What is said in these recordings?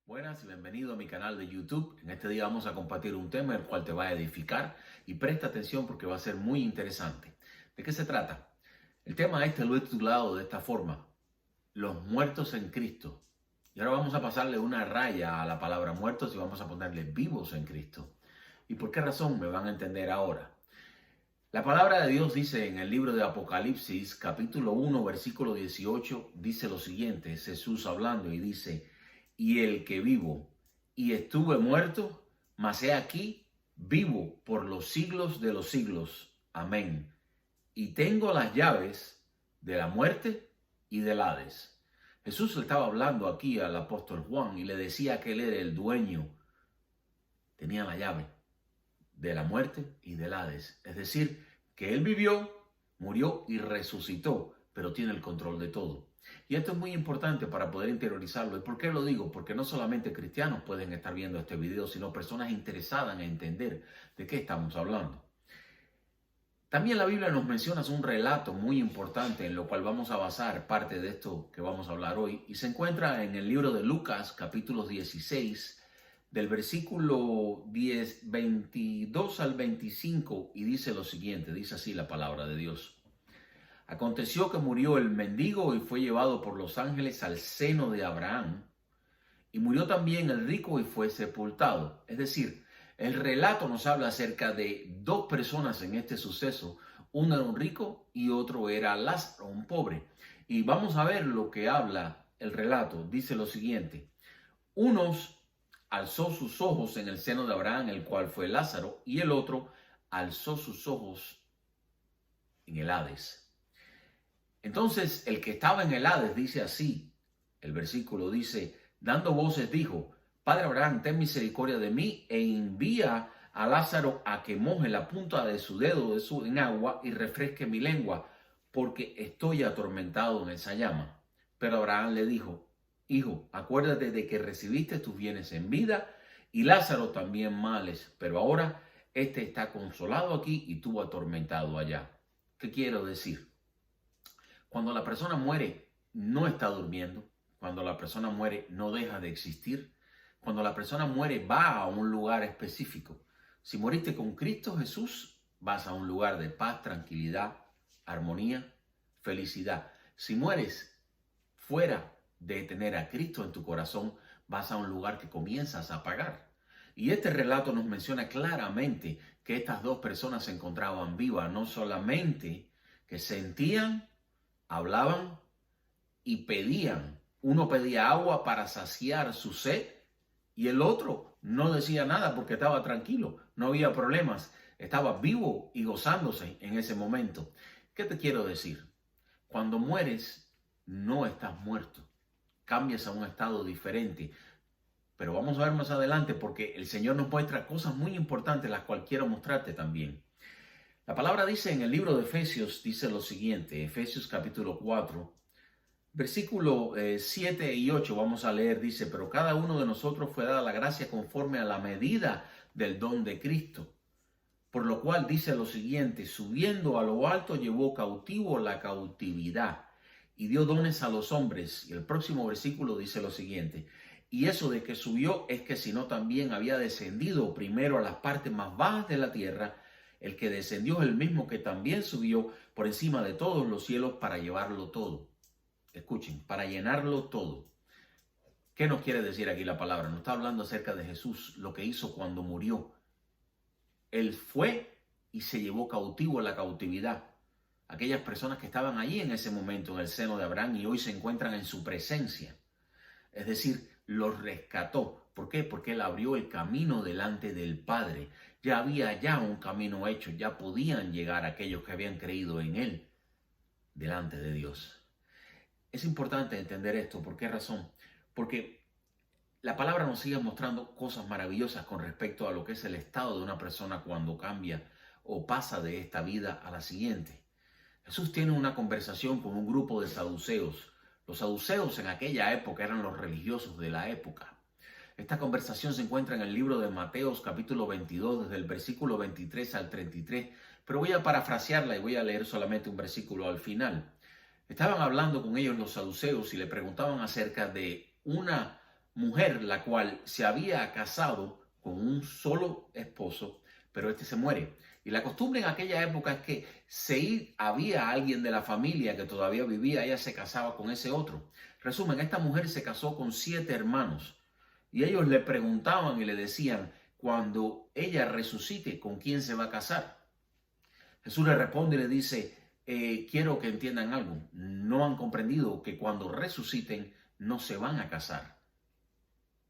Buenas y bienvenido a mi canal de YouTube. En este día vamos a compartir un tema el cual te va a edificar y presta atención porque va a ser muy interesante. ¿De qué se trata? El tema este lo he titulado de esta forma: los muertos en Cristo. Y ahora vamos a pasarle una raya a la palabra muertos y vamos a ponerle vivos en Cristo. ¿Y por qué razón? Me van a entender ahora. La palabra de Dios dice en el libro de Apocalipsis, capítulo 1, versículo 18, dice lo siguiente, es Jesús hablando y dice: y el que vivo y estuve muerto, mas he aquí vivo por los siglos de los siglos. Amén. Y tengo las llaves de la muerte y del Hades. Jesús le estaba hablando aquí al apóstol Juan y le decía que él era el dueño, tenía la llave de la muerte y del Hades. Es decir, que él vivió, murió y resucitó, pero tiene el control de todo. Y esto es muy importante para poder interiorizarlo. ¿Y por qué lo digo? Porque no solamente cristianos pueden estar viendo este video, sino personas interesadas en entender de qué estamos hablando. También la Biblia nos menciona un relato muy importante en lo cual vamos a basar parte de esto que vamos a hablar hoy. Y se encuentra en el libro de Lucas, capítulo 16, del versículo 22 al 25, y dice lo siguiente, dice así la palabra de Dios. Aconteció que murió el mendigo y fue llevado por los ángeles al seno de Abraham. Y murió también el rico y fue sepultado. Es decir, el relato nos habla acerca de dos personas en este suceso. Uno era un rico y otro era Lázaro, un pobre. Y vamos a ver lo que habla el relato. Dice lo siguiente. Unos alzó sus ojos en el seno de Abraham, el cual fue Lázaro, y el otro alzó sus ojos en el Hades. Entonces el que estaba en el Hades dice así, el versículo dice, dando voces dijo, Padre Abraham, ten misericordia de mí e envía a Lázaro a que moje la punta de su dedo en agua y refresque mi lengua, porque estoy atormentado en esa llama. Pero Abraham le dijo, Hijo, acuérdate de que recibiste tus bienes en vida y Lázaro también males, pero ahora este está consolado aquí y tú atormentado allá. ¿Qué quiero decir? Cuando la persona muere, no está durmiendo. Cuando la persona muere, no deja de existir. Cuando la persona muere, va a un lugar específico. Si moriste con Cristo Jesús, vas a un lugar de paz, tranquilidad, armonía, felicidad. Si mueres fuera de tener a Cristo en tu corazón, vas a un lugar que comienzas a apagar. Y este relato nos menciona claramente que estas dos personas se encontraban vivas, no solamente que sentían, hablaban y pedían. Uno pedía agua para saciar su sed y el otro no decía nada porque estaba tranquilo, no había problemas, estaba vivo y gozándose en ese momento. ¿Qué te quiero decir? Cuando mueres, no estás muerto, cambias a un estado diferente. Pero vamos a ver más adelante porque el Señor nos muestra cosas muy importantes, las cuales quiero mostrarte también. La palabra dice en el libro de Efesios, dice lo siguiente, Efesios capítulo 4, versículo 7 y 8 vamos a leer, dice, pero cada uno de nosotros fue dada la gracia conforme a la medida del don de Cristo. Por lo cual dice lo siguiente, subiendo a lo alto llevó cautivo la cautividad y dio dones a los hombres. Y el próximo versículo dice lo siguiente, y eso de que subió es que si no también había descendido primero a las partes más bajas de la tierra. El que descendió es el mismo que también subió por encima de todos los cielos para llevarlo todo. Escuchen, para llenarlo todo. ¿Qué nos quiere decir aquí la palabra? Nos está hablando acerca de Jesús, lo que hizo cuando murió. Él fue y se llevó cautivo la cautividad. Aquellas personas que estaban allí en ese momento en el seno de Abraham y hoy se encuentran en su presencia. Es decir, los rescató. ¿Por qué? Porque Él abrió el camino delante del Padre. Ya había un camino hecho. Ya podían llegar aquellos que habían creído en Él delante de Dios. Es importante entender esto. ¿Por qué razón? Porque la palabra nos sigue mostrando cosas maravillosas con respecto a lo que es el estado de una persona cuando cambia o pasa de esta vida a la siguiente. Jesús tiene una conversación con un grupo de saduceos. Los saduceos en aquella época eran los religiosos de la época. Esta conversación se encuentra en el libro de Mateos capítulo 22, desde el versículo 23 al 33, pero voy a parafrasearla y voy a leer solamente un versículo al final. Estaban hablando con ellos los saduceos y le preguntaban acerca de una mujer la cual se había casado con un solo esposo, pero este se muere. Y la costumbre en aquella época es que si había alguien de la familia que todavía vivía, ella se casaba con ese otro. Resumen, esta mujer se casó con 7 hermanos y ellos le preguntaban y le decían, cuando ella resucite, ¿con quién se va a casar? Jesús le responde y le dice, quiero que entiendan algo. No han comprendido que cuando resuciten no se van a casar.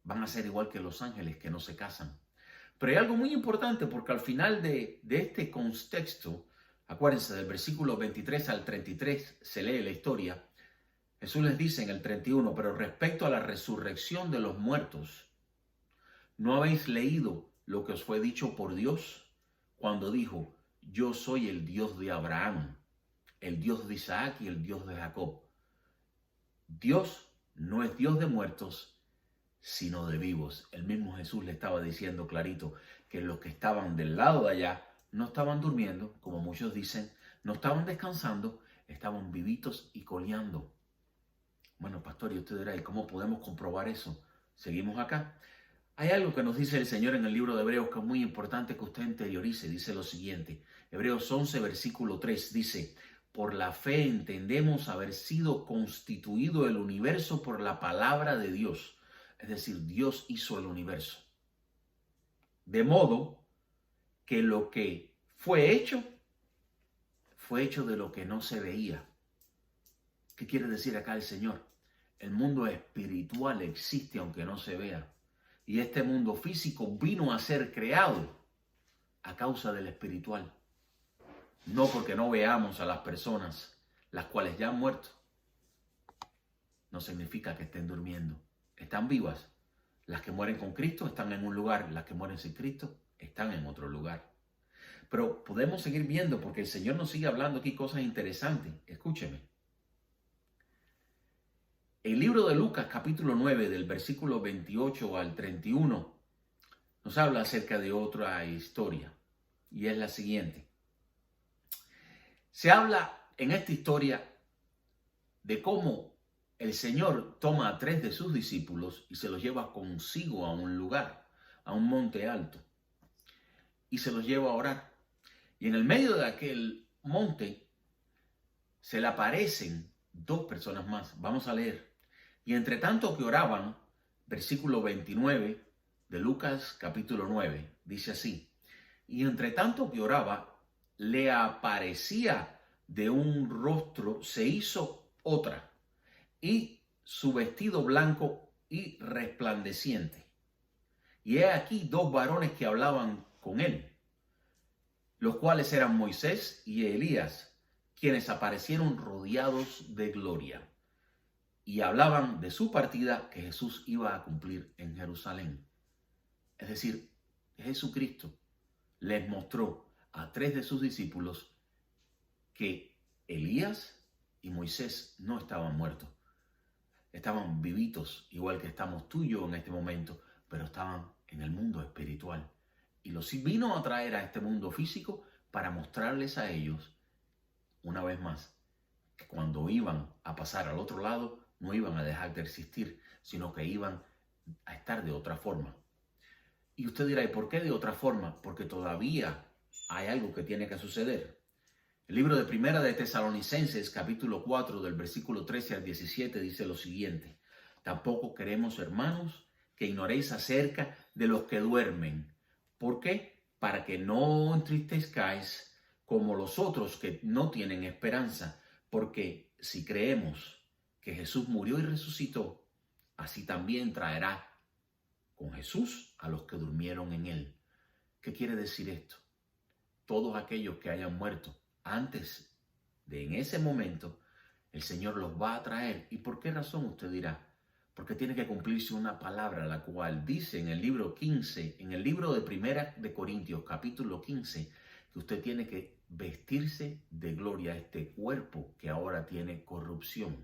Van a ser igual que los ángeles que no se casan. Pero hay algo muy importante porque al final de este contexto, acuérdense del versículo 23 al 33 se lee la historia. Jesús les dice en el 31, pero respecto a la resurrección de los muertos, ¿no habéis leído lo que os fue dicho por Dios cuando dijo, yo soy el Dios de Abraham, el Dios de Isaac y el Dios de Jacob? Dios no es Dios de muertos, sino de vivos. El mismo Jesús le estaba diciendo clarito que los que estaban del lado de allá no estaban durmiendo, como muchos dicen, no estaban descansando, estaban vivitos y coleando. Bueno, pastor, y usted dirá, ¿y cómo podemos comprobar eso? Seguimos acá. Hay algo que nos dice el Señor en el libro de Hebreos que es muy importante que usted interiorice. Dice lo siguiente, Hebreos 11, versículo 3, dice, por la fe entendemos haber sido constituido el universo por la palabra de Dios. Es decir, Dios hizo el universo. De modo que lo que fue hecho de lo que no se veía. ¿Qué quiere decir acá el Señor? El mundo espiritual existe aunque no se vea. Y este mundo físico vino a ser creado a causa del espiritual. No porque no veamos a las personas, las cuales ya han muerto. No significa que estén durmiendo. Están vivas. Las que mueren con Cristo están en un lugar. Las que mueren sin Cristo están en otro lugar. Pero podemos seguir viendo porque el Señor nos sigue hablando aquí cosas interesantes. Escúcheme. El libro de Lucas, capítulo 9, del versículo 28 al 31, nos habla acerca de otra historia. Y es la siguiente. Se habla en esta historia de cómo el Señor toma a 3 de sus discípulos y se los lleva consigo a un lugar, a un monte alto. Y se los lleva a orar. Y en el medio de aquel monte se le aparecen 2 personas más. Vamos a leer. Y entre tanto que oraban, versículo 29 de Lucas capítulo 9, dice así. Y entre tanto que oraba, le aparecía de un rostro, se hizo otra, y su vestido blanco y resplandeciente. Y he aquí 2 varones que hablaban con él, los cuales eran Moisés y Elías, quienes aparecieron rodeados de gloria. Y hablaban de su partida que Jesús iba a cumplir en Jerusalén. Es decir, Jesucristo les mostró a 3 de sus discípulos que Elías y Moisés no estaban muertos. Estaban vivitos, igual que estamos tú y yo en este momento, pero estaban en el mundo espiritual. Y los vino a traer a este mundo físico para mostrarles a ellos, una vez más, que cuando iban a pasar al otro lado, no iban a dejar de existir, sino que iban a estar de otra forma. Y usted dirá, ¿y por qué de otra forma? Porque todavía hay algo que tiene que suceder. El libro de Primera de Tesalonicenses, capítulo 4, del versículo 13 al 17, dice lo siguiente. Tampoco queremos, hermanos, que ignoréis acerca de los que duermen. ¿Por qué? Para que no entristezcáis como los otros que no tienen esperanza. Porque si creemos que Jesús murió y resucitó, así también traerá con Jesús a los que durmieron en él. ¿Qué quiere decir esto? Todos aquellos que hayan muerto antes de en ese momento, el Señor los va a traer. ¿Y por qué razón? Usted dirá. Porque tiene que cumplirse una palabra, la cual dice en el libro 15, en el libro de Primera de Corintios, capítulo 15, que usted tiene que vestirse de gloria, este cuerpo que ahora tiene corrupción.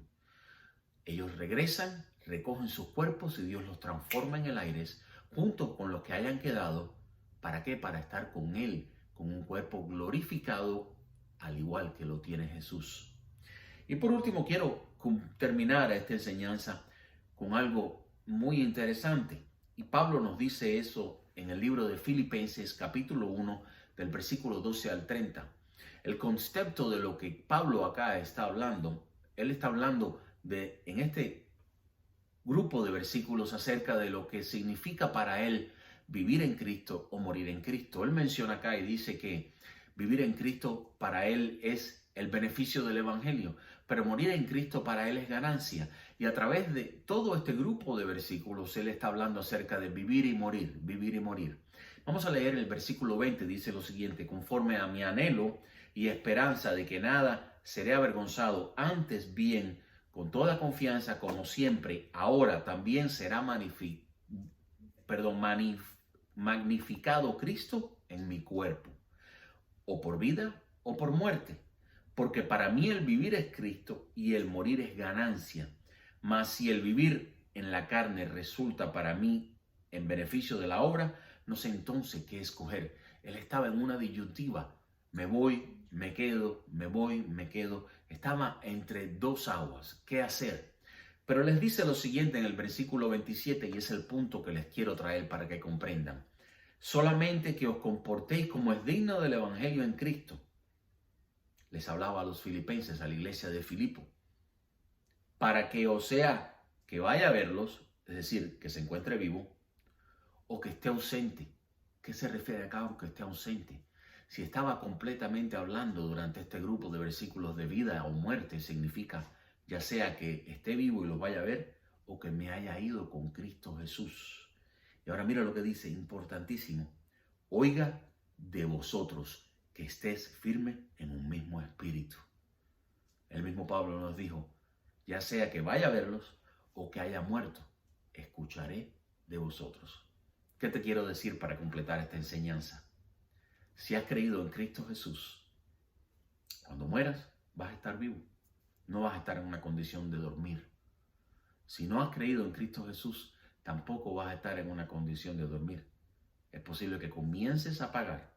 Ellos regresan, recogen sus cuerpos y Dios los transforma en el aire, junto con los que hayan quedado. ¿Para qué? Para estar con Él, con un cuerpo glorificado, al igual que lo tiene Jesús. Y por último, quiero terminar esta enseñanza con algo muy interesante. Y Pablo nos dice eso en el libro de Filipenses capítulo 1 del versículo 12 al 30. El concepto de lo que Pablo acá está hablando, él está hablando en este grupo de versículos acerca de lo que significa para él vivir en Cristo o morir en Cristo. Él menciona acá y dice que vivir en Cristo para él es el beneficio del Evangelio, pero morir en Cristo para él es ganancia. Y a través de todo este grupo de versículos, él está hablando acerca de vivir y morir, vivir y morir. Vamos a leer el versículo 20, dice lo siguiente: conforme a mi anhelo y esperanza de que nada seré avergonzado, antes bien, con toda confianza, como siempre, ahora también será magnificado Cristo en mi cuerpo, o por vida o por muerte. Porque para mí el vivir es Cristo y el morir es ganancia. Mas si el vivir en la carne resulta para mí en beneficio de la obra, no sé entonces qué escoger. Él estaba en una disyuntiva. Me voy, me quedo, me voy, me quedo. Estaba entre dos aguas. ¿Qué hacer? Pero les dice lo siguiente en el versículo 27, y es el punto que les quiero traer para que comprendan. Solamente que os comportéis como es digno del Evangelio en Cristo. Les hablaba a los filipenses, a la iglesia de Filipo, para que o sea que vaya a verlos, es decir, que se encuentre vivo, o que esté ausente. ¿Qué se refiere acá con que esté ausente? Si estaba completamente hablando durante este grupo de versículos de vida o muerte, significa ya sea que esté vivo y los vaya a ver, o que me haya ido con Cristo Jesús. Y ahora mira lo que dice, importantísimo. Oiga de vosotros que estés firme en un mismo espíritu. El mismo Pablo nos dijo, ya sea que vaya a verlos o que haya muerto, escucharé de vosotros. ¿Qué te quiero decir para completar esta enseñanza? Si has creído en Cristo Jesús, cuando mueras vas a estar vivo. No vas a estar en una condición de dormir. Si no has creído en Cristo Jesús, tampoco vas a estar en una condición de dormir. Es posible que comiences a pagar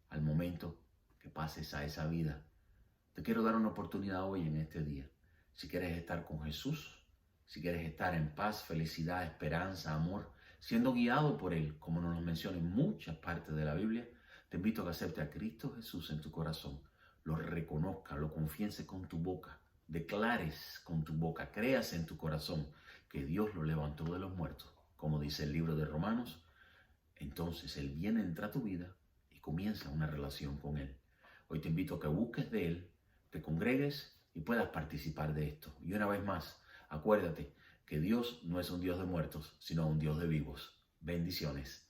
al momento que pases a esa vida. Te quiero dar una oportunidad hoy en este día. Si quieres estar con Jesús, si quieres estar en paz, felicidad, esperanza, amor, siendo guiado por Él, como nos lo menciona en muchas partes de la Biblia, te invito a que aceptes a Cristo Jesús en tu corazón, lo reconozcas, lo confieses con tu boca, declares con tu boca, creas en tu corazón que Dios lo levantó de los muertos, como dice el libro de Romanos. Entonces Él viene, entra a tu vida y comienza una relación con Él. Hoy te invito a que busques de Él, te congregues y puedas participar de esto. Y una vez más, acuérdate que Dios no es un Dios de muertos, sino un Dios de vivos. Bendiciones.